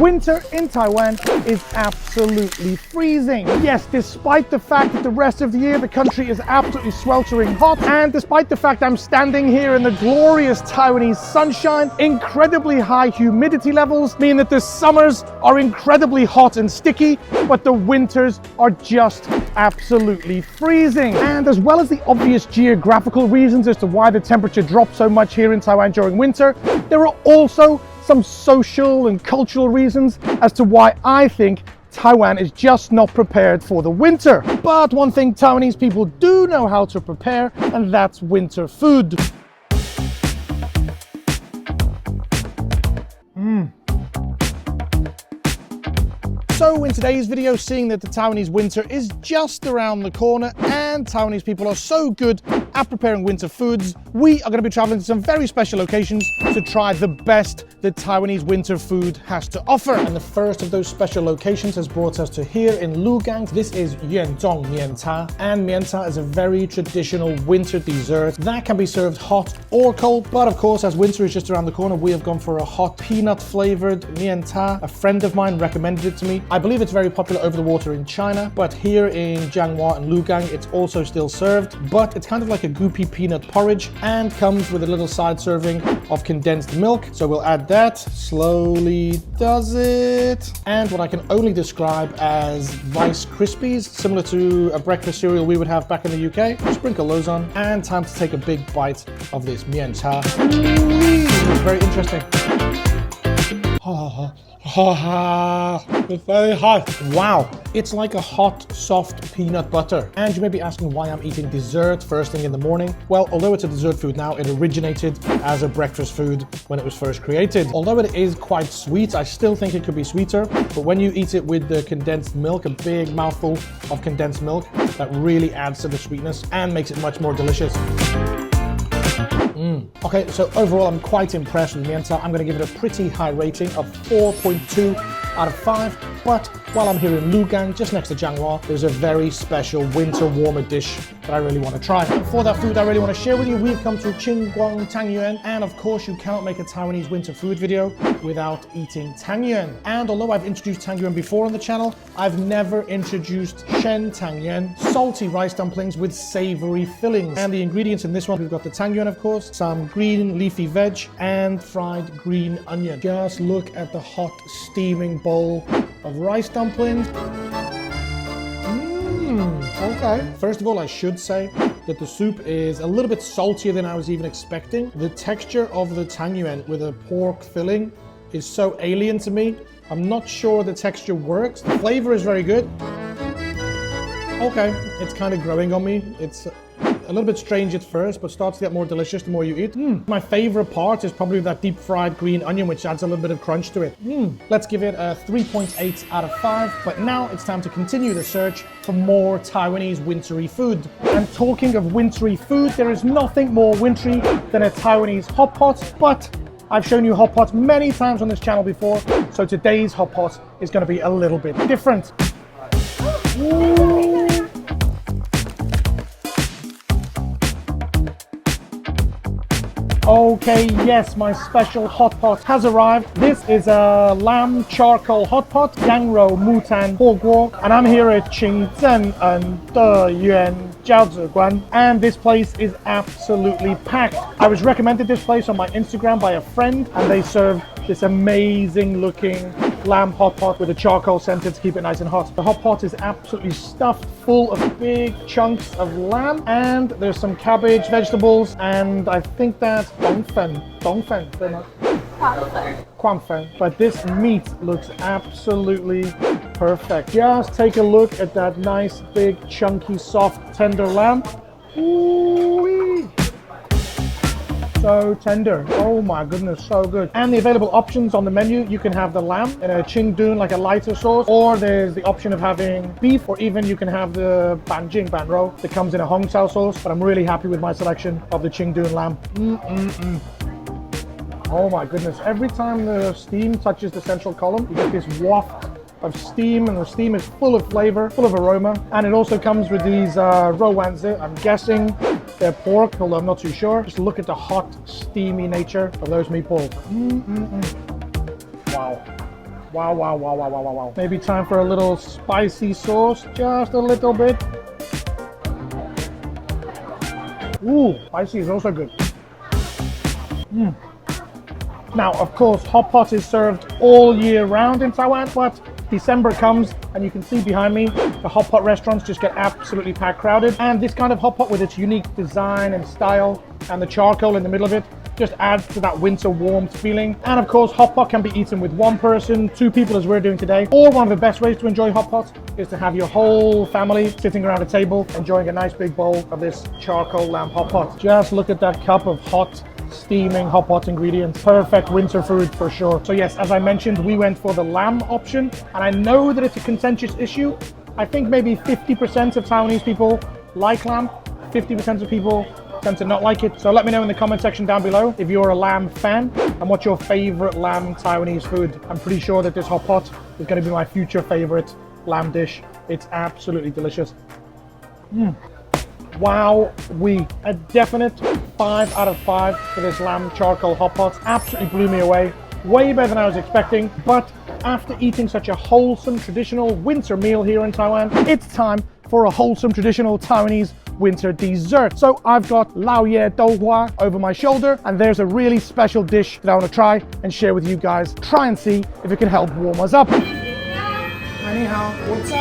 Winter in Taiwan is absolutely freezing. Yes, despite the fact that the rest of the year the country is absolutely sweltering hot, and despite the fact I'm standing here in the glorious Taiwanese sunshine, incredibly high humidity levels mean that the summers are incredibly hot and sticky, but the winters are just absolutely freezing. And as well as the obvious geographical reasons as to why the temperature drops so much here in Taiwan during winter, there are also some social and cultural reasons as to why I think Taiwan is just not prepared for the winter. But one thing Taiwanese people do know how to prepare, and that's winter food. So in today's video, seeing that the Taiwanese winter is just around the corner and Taiwanese people are so good at preparing winter foods, we are going to be traveling to some very special locations to try the best that Taiwanese winter food has to offer. And the first of those special locations has brought us to here in Lugang. This is Yuanzhong Miancha, and Miancha is a very traditional winter dessert that can be served hot or cold. But of course, as winter is just around the corner, we have gone for a hot peanut flavored Miancha. A friend of mine recommended it to me. I believe it's very popular over the water in China, but here in Jianghua and Lugang, it's also still served, but it's kind of like a goopy peanut porridge and comes with a little side serving of condensed milk. So we'll add that, slowly does it. And what I can only describe as Rice Krispies, similar to a breakfast cereal we would have back in the UK. Sprinkle those on, and time to take a big bite of this miancha. It's very interesting. It's very hot. Wow, it's like a hot, soft peanut butter. And you may be asking why I'm eating dessert first thing in the morning. Well, although it's a dessert food now, it originated as a breakfast food when it was first created. Although it is quite sweet, I still think it could be sweeter. But when you eat it with the condensed milk, a big mouthful of condensed milk, that really adds to the sweetness and makes it much more delicious. Okay, so overall I'm quite impressed with miancha. I'm going to give it a pretty high rating of 4.2 out of 5. But while I'm here in Lugang, just next to Jianghua, there's a very special winter warmer dish that I really want to try. And for that food I really want to share with you, we've come to Qingguang Tangyuan. And of course, you cannot make a Taiwanese winter food video without eating tangyuan. And although I've introduced tangyuan before on the channel, I've never introduced shen tangyuan, salty rice dumplings with savory fillings. And the ingredients in this one, we've got the tangyuan, of course, some green leafy veg, and fried green onion. Just look at the hot steaming bowl of rice dumplings. Okay. First of all, I should say that the soup is a little bit saltier than I was even expecting. The texture of the tangyuan with a pork filling is so alien to me. I'm not sure the texture works. The flavor is very good. Okay, it's kind of growing on me. It's a little bit strange at first, but starts to get more delicious the more you eat. My favorite part is probably that deep fried green onion, which adds a little bit of crunch to it. Let's give it a 3.8 out of 5. But now it's time to continue the search for more Taiwanese wintry food. And talking of wintry food, there is nothing more wintry than a Taiwanese hot pot. But I've shown you hot pots many times on this channel before, so today's hot pot is going to be a little bit different. Okay, yes, my special hot pot has arrived. This is a lamb charcoal hot pot, Yangrou Mutan Huoguo, and I'm here at Qingzhen and Deyuan Jiaozhiguan, and this place is absolutely packed. I was recommended this place on my Instagram by a friend, and they serve this amazing looking lamb hot pot with a charcoal center to keep it nice and hot. The hot pot is absolutely stuffed full of big chunks of lamb, and there's some cabbage, vegetables, and I think that's dongfen, but this meat looks absolutely perfect. Just take a look at that nice, big, chunky, soft, tender lamb. Ooh-wee. So tender. Oh my goodness, so good. And the available options on the menu, you can have the lamb in a qingdun, like a lighter sauce, or there's the option of having beef, or even you can have the banjing banro that comes in a hongtao sauce. But I'm really happy with my selection of the qingdun lamb. Oh my goodness, every time the steam touches the central column, you get this waft of steam, and the steam is full of flavor, full of aroma. And it also comes with these rowanzi. I'm guessing they're pork, although I'm not too sure. Just look at the hot, steamy nature of those meatballs. Wow. Wow, wow, wow, wow, wow, wow, wow. Maybe time for a little spicy sauce, just a little bit. Ooh, spicy is also good. Now, of course, hot pot is served all year round in Taiwan, but December comes and you can see behind me, the hot pot restaurants just get absolutely packed crowded. And this kind of hot pot with its unique design and style and the charcoal in the middle of it just adds to that winter warmth feeling. And of course, hot pot can be eaten with one person, two people as we're doing today. Or one of the best ways to enjoy hot pot is to have your whole family sitting around a table, enjoying a nice big bowl of this charcoal lamb hot pot. Just look at that cup of hot, steaming hot pot ingredients. Perfect winter food for sure. So yes, as I mentioned, we went for the lamb option. And I know that it's a contentious issue. I think maybe 50% of Taiwanese people like lamb, 50% of people tend to not like it. So let me know in the comment section down below if you're a lamb fan and what's your favorite lamb Taiwanese food. I'm pretty sure that this hot pot is going to be my future favorite lamb dish. It's absolutely delicious. Wow, a definite 5 out of 5 for this lamb charcoal hot pot. Absolutely blew me away. Way better than I was expecting. But after eating such a wholesome traditional winter meal here in Taiwan, it's time for a wholesome traditional Taiwanese winter dessert. So I've got lao ye dou hua over my shoulder, and there's a really special dish that I want to try and share with you guys. Try and see if it can help warm us up. 你好，我叫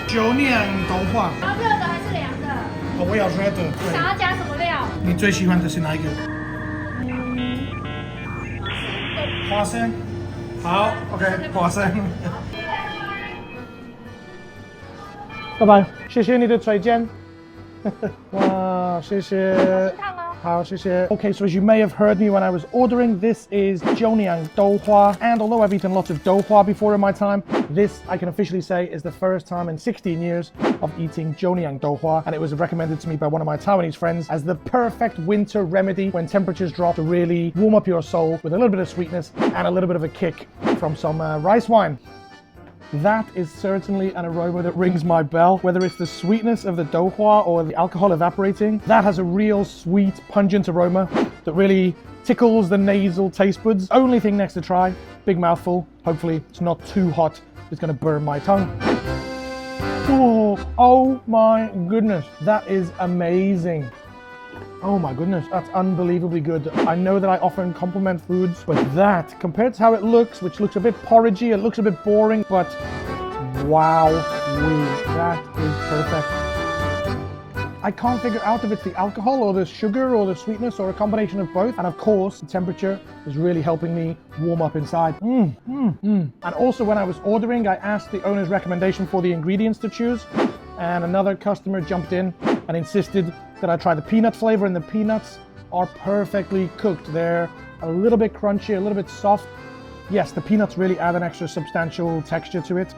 九酿豆花。要热的还是凉的？我要热的。对。想要加什么料？你最喜欢的是哪一个？花生。好 ，OK， 花生。拜拜，谢谢你的推荐。哇，谢谢。好，谢谢。Okay, so as you may have heard me when I was ordering, this is Jiuniang Douhua. And although I've eaten lots of douhua before in my time, this, I can officially say, is the first time in 16 years of eating Jiuniang Douhua. And it was recommended to me by one of my Taiwanese friends as the perfect winter remedy when temperatures drop to really warm up your soul with a little bit of sweetness and a little bit of a kick from some rice wine. That is certainly an aroma that rings my bell. Whether it's the sweetness of the douhua or the alcohol evaporating, that has a real sweet, pungent aroma that really tickles the nasal taste buds. Only thing next to try, big mouthful. Hopefully it's not too hot. It's gonna burn my tongue. Oh my goodness, that is amazing. Oh my goodness, that's unbelievably good. I know that I often compliment foods, but that, compared to how it looks, which looks a bit porridgey, it looks a bit boring, but wow, that is perfect. I can't figure out if it's the alcohol or the sugar or the sweetness or a combination of both. And of course, the temperature is really helping me warm up inside. And also when I was ordering, I asked the owner's recommendation for the ingredients to choose. And another customer jumped in and insisted that I try the peanut flavor, and the peanuts are perfectly cooked. They're a little bit crunchy, a little bit soft. Yes, the peanuts really add an extra substantial texture to it.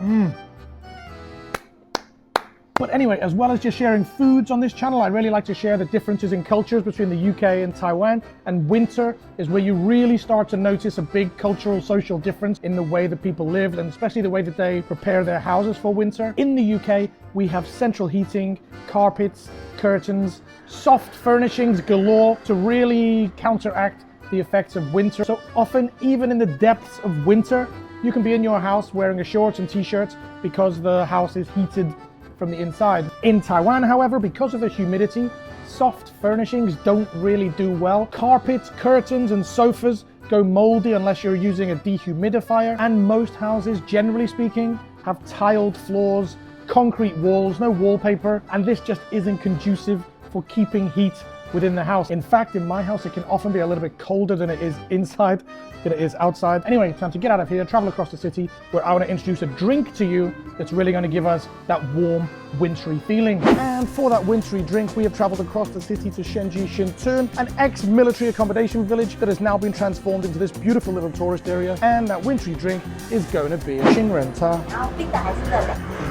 But anyway, as well as just sharing foods on this channel, I really like to share the differences in cultures between the UK and Taiwan. And winter is where you really start to notice a big cultural, social difference in the way that people live, and especially the way that they prepare their houses for winter. In the UK, we have central heating, carpets, curtains, soft furnishings galore to really counteract the effects of winter. So often, even in the depths of winter, you can be in your house wearing a shorts and t-shirts because the house is heated from the inside. In Taiwan, however, because of the humidity, soft furnishings don't really do well. Carpets, curtains, and sofas go moldy unless you're using a dehumidifier. And most houses, generally speaking, have tiled floors, concrete walls, no wallpaper, and this just isn't conducive for keeping heat within the house. In fact, in my house, it can often be a little bit colder than it is inside, than it is outside. Anyway, time to get out of here, travel across the city, where I want to introduce a drink to you that's really going to give us that warm, wintry feeling. And for that wintry drink, we have traveled across the city to Shenji Shintun, an ex-military accommodation village that has now been transformed into this beautiful little tourist area. And that wintry drink is going to be a Xingrenca.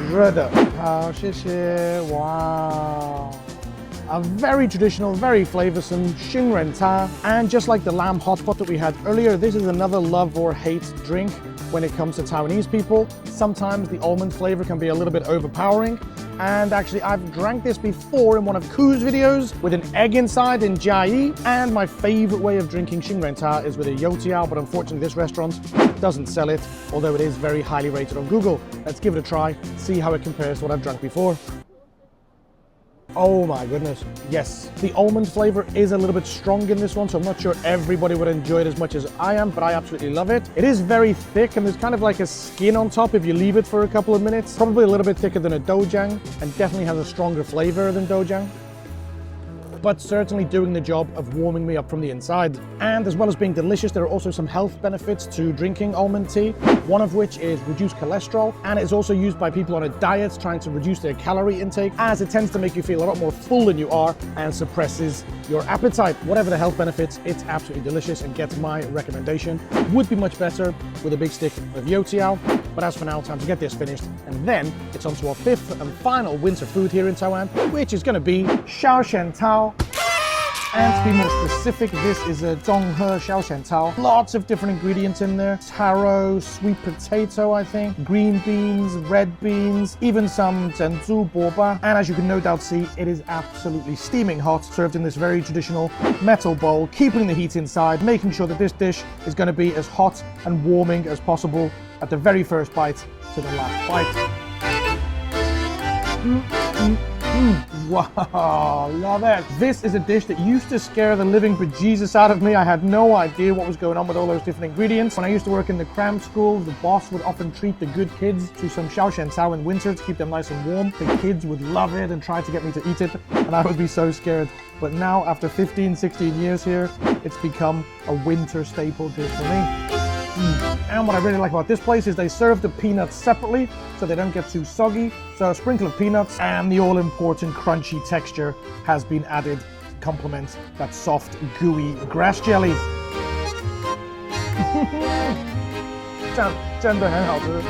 热的，好，谢谢，哇。A very traditional, very flavoursome Xingrenca. And just like the lamb hot pot that we had earlier, this is another love or hate drink when it comes to Taiwanese people. Sometimes the almond flavour can be a little bit overpowering, And actually, I've drank this before in one of Ku's videos with an egg inside in Jai. And my favorite way of drinking Xingren is with a youtiao, but unfortunately this restaurant doesn't sell it, although it is very highly rated on Google. Let's give it a try, see how it compares to what I've drunk before. Oh my goodness, yes. The almond flavor is a little bit strong in this one, so I'm not sure everybody would enjoy it as much as I am, but I absolutely love it. It is very thick, and there's kind of like a skin on top if you leave it for a couple of minutes. Probably a little bit thicker than a dojang, and definitely has a stronger flavor than dojang, but certainly doing the job of warming me up from the inside. And as well as being delicious, there are also some health benefits to drinking almond tea, one of which is reduced cholesterol, and it's also used by people on a diet trying to reduce their calorie intake, as it tends to make you feel a lot more full than you are and suppresses your appetite. Whatever the health benefits, it's absolutely delicious and gets my recommendation. Would be much better with a big stick of youtiao, but as for now, time to get this finished, and then it's on to our fifth and final winter food here in Taiwan, which is going to be xiaoshen-tao. And to be more specific, this is a zhonghe xiaoshen-tao. Lots of different ingredients in there. Taro, sweet potato, I think, green beans, red beans, even some zhenzu boba. And as you can no doubt see, it is absolutely steaming hot, served in this very traditional metal bowl, keeping the heat inside, making sure that this dish is going to be as hot and warming as possible at the very first bite to the last bite. Wow, love it. This is a dish that used to scare the living bejesus out of me. I had no idea what was going on with all those different ingredients. When I used to work in the cram school, the boss would often treat the good kids to some xiaoshen-tao in winter to keep them nice and warm. The kids would love it and try to get me to eat it, and I would be so scared. But now, after 15, 16 years here, it's become a winter staple dish for me. And what I really like about this place is they serve the peanuts separately so they don't get too soggy. So a sprinkle of peanuts, and the all-important crunchy texture has been added to complement that soft, gooey grass jelly.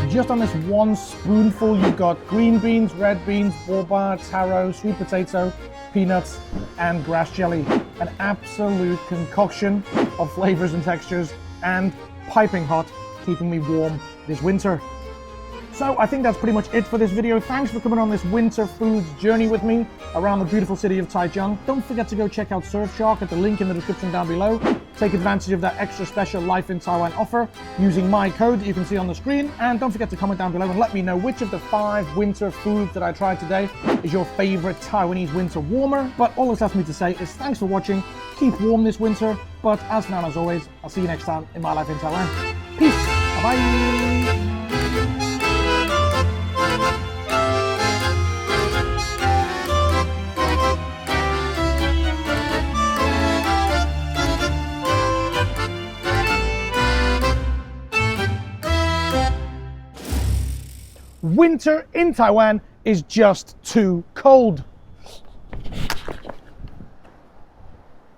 Just on this one spoonful, you've got green beans, red beans, boba, taro, sweet potato, peanuts, and grass jelly. An absolute concoction of flavors and textures, and piping hot, keeping me warm this winter. So I think that's pretty much it for this video. Thanks for coming on this winter foods journey with me around the beautiful city of Taichung. Don't forget to go check out Surfshark at the link in the description down below. Take advantage of that extra special Life in Taiwan offer using my code that you can see on the screen. And don't forget to comment down below and let me know which of the 5 winter foods that I tried today is your favorite Taiwanese winter warmer. But all that's left for me to say is thanks for watching. Keep warm this winter. But as for now, as always, I'll see you next time in my Life in Taiwan. Peace. Bye-bye. Winter in Taiwan is just too cold.